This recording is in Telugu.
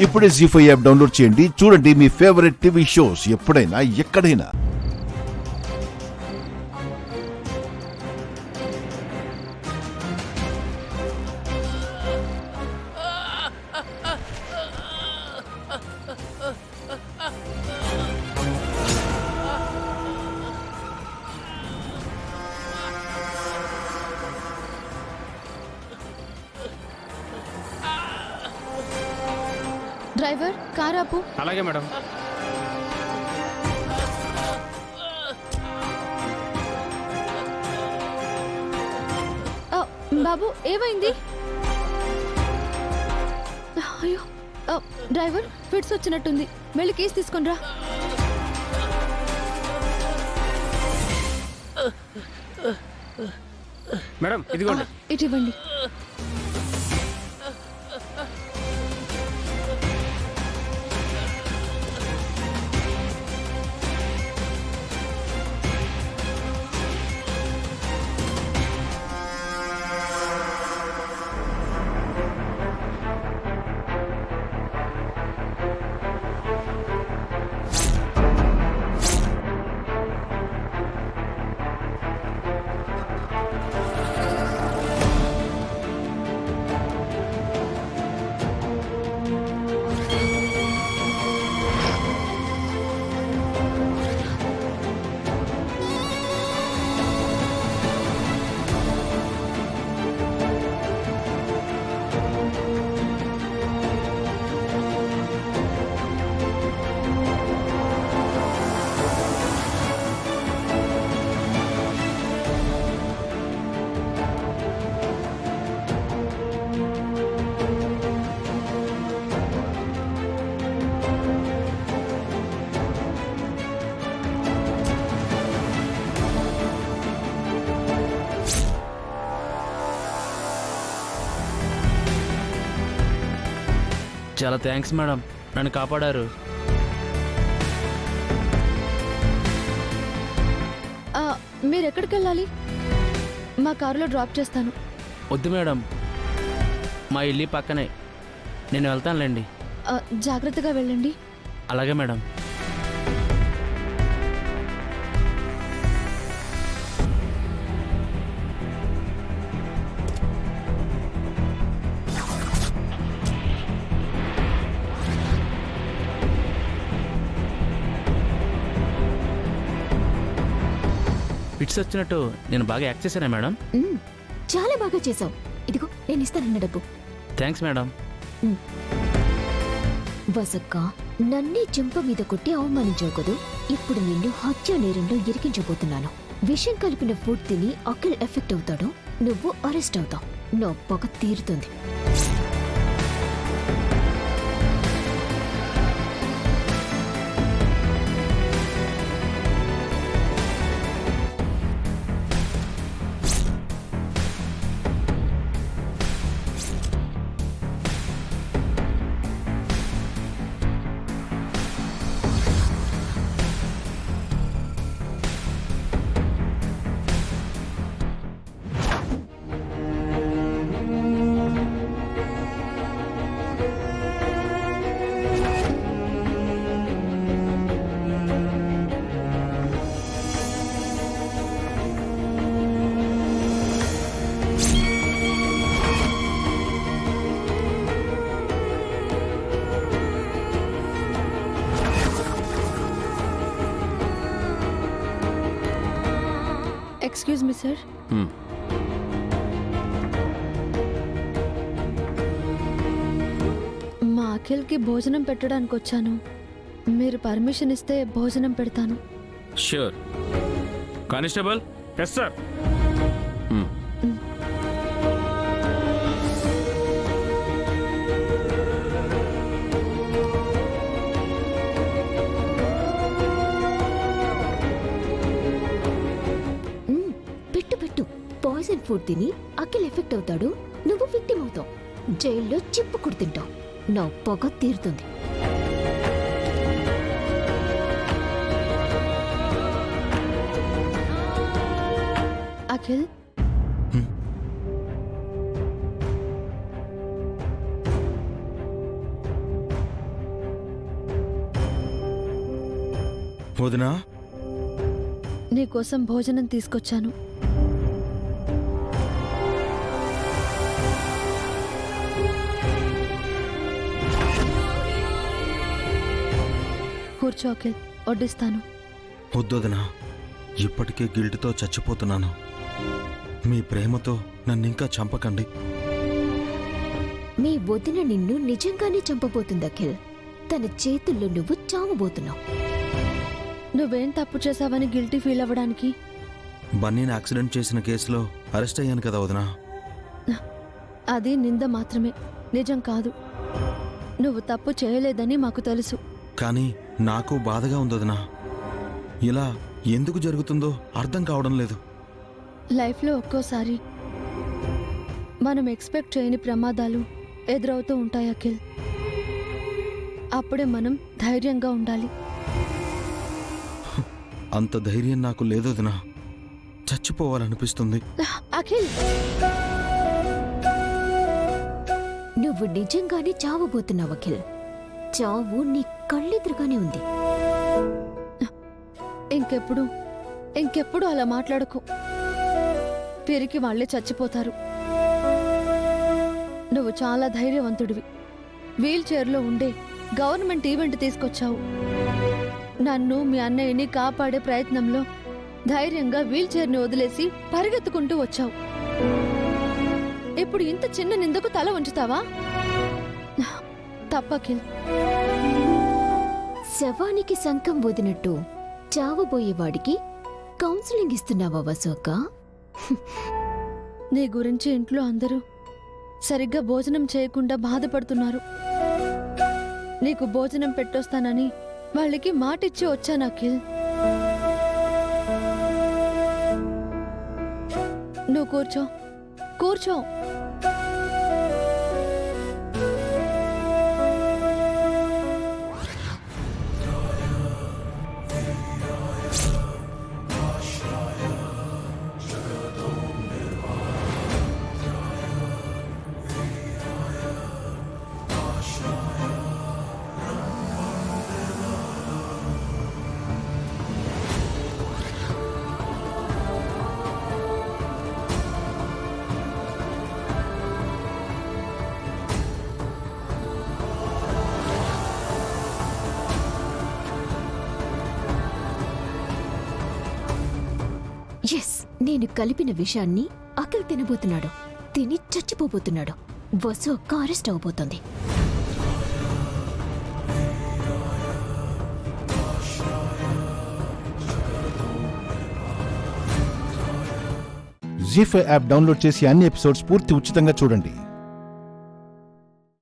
ఇప్పుడే జీ5 యాప్ డౌన్లోడ్ చేయండి. చూడండి మీ ఫేవరెట్ టీవీ షోస్ ఎప్పుడైనా ఎక్కడైనా. డ్రైవర్ కార్ ఆపు. అలాగే మేడం. బాబు ఏమైంది? అయ్యో డ్రైవర్ ఫిట్స్ వచ్చినట్టుంది, వెళ్ళి కేసు తీసుకొని రా. మేడం ఇదిగోండి. ఇటు ఇవ్వండి. చాలా థ్యాంక్స్ మేడం, నన్ను కాపాడారు. మీరు ఎక్కడికి వెళ్ళాలి? మా కారులో డ్రాప్ చేస్తాను. వద్దు మేడం, మా ఇల్లు పక్కనే, నేను వెళ్తానులేండి. జాగ్రత్తగా వెళ్ళండి. అలాగే మేడం. ఫిట్స్ వచ్చినట్టు నేను బాగా యాక్ట్ చేశానా మేడం? చాలా బాగా చేసావు. ఇదిగో నేను ఇస్తానన్న డబ్బు. Thanks madam. వసక్క నన్నే చెంప మీద కొట్టి అవమానించావు కదూ. ఇప్పుడు నిన్ను హత్య నేరంలో ఇరికించబోతున్నాను. విషం కలిపిన ఫుడ్ తిని అఖిల్ ఎఫెక్ట్ అవుతాడు, నువ్వు అరెస్ట్ అవుతావు. నా పగ తీరుతుంది. Excuse me sir. మా అఖిల్కి భోజనం పెట్టడానికి వచ్చాను. మీరు పర్మిషన్ ఇస్తే భోజనం పెడతాను. Sure. Constable. Yes sir. Poison food తిని అఖిల్ ఎఫెక్ట్ అవుతాడు, నువ్వు విక్టిమ్ అవుతావు. జైల్లో చిప్పు కుడుతుంటావు. నా పొగ తీరుతుంది. అఖిల్ వదినా, నీకోసం భోజనం తీసుకొచ్చాను. కూర్చో అఖిల్, వడ్డిస్తాను. వద్దొదినా, ఇప్పటికే గిల్ట్తో చచ్చిపోతున్నాను. మీ ప్రేమతో నన్నింకా చంపకండి. మీ వదిన నిన్ను నిజంగానే చంపబోతుంది అఖిల్. తన చేతుల్లో నువ్వు చావబోతున్నావు. నువ్వేం తప్పు చేశావని గిల్టీ ఫీల్ అవ్వడానికి? బన్నీని యాక్సిడెంట్ చేసిన కేసులో అరెస్ట్ అయ్యాను కదా వదినా. అది నింద మాత్రమే, నిజం కాదు. నువ్వు తప్పు చేయలేదని మాకు తెలుసు. కానీ నాకు బాధగా ఉంది వదినా. ఇలా ఎందుకు జరుగుతుందో అర్థం కావడం లేదు. లైఫ్లో ఒక్కోసారి మనం ఎక్స్పెక్ట్ చేయని ప్రమాదాలు ఎదురవుతూ ఉంటాయి అఖిల్. అప్పుడే మనం ధైర్యంగా ఉండాలి. అంత ధైర్యం నాకు లేదు వదినా. చచ్చిపోవాలనిపిస్తుంది. అఖిల్, నువ్వు నిజంగానే చావబోతున్నావు అఖిల్. చావు నీ కళ్ళెదురుగానే ఉంది. ఇంకెప్పుడు అలా మాట్లాడకు. పిరికి వాళ్లే చచ్చిపోతారు. నువ్వు చాలా ధైర్యవంతుడివి. వీల్ చైర్లో ఉండే గవర్నమెంట్ ఈవెంట్ తీసుకొచ్చావు. నన్ను మీ అన్నయ్యని కాపాడే ప్రయత్నంలో ధైర్యంగా వీల్ చైర్ని వదిలేసి పరిగెత్తుకుంటూ వచ్చావు. ఇప్పుడు ఇంత చిన్న నిందకు తల ఉంచుతావా? తప్పకిల్. శవానికి శంఖం వదినట్టు చావబోయేవాడికి కౌన్సిలింగ్ ఇస్తున్నావా వసోక? నీ గురించి ఇంట్లో అందరూ సరిగ్గా భోజనం చేయకుండా బాధపడుతున్నారు. నీకు భోజనం పెట్టొస్తానని వాళ్ళకి మాటిచ్చి వచ్చాను అఖిల్. నువ్వు కూర్చో. ఎస్, నేను కలిపిన విషాన్ని అఖిల్ తినబోతున్నాడు. తిని చచ్చిపోబోతున్నాడు. వసోక అరెస్ట్ అవబోతోంది. జీ5 యాప్ డౌన్లోడ్ చేసి అన్ని ఎపిసోడ్స్ పూర్తి ఉచితంగా చూడండి.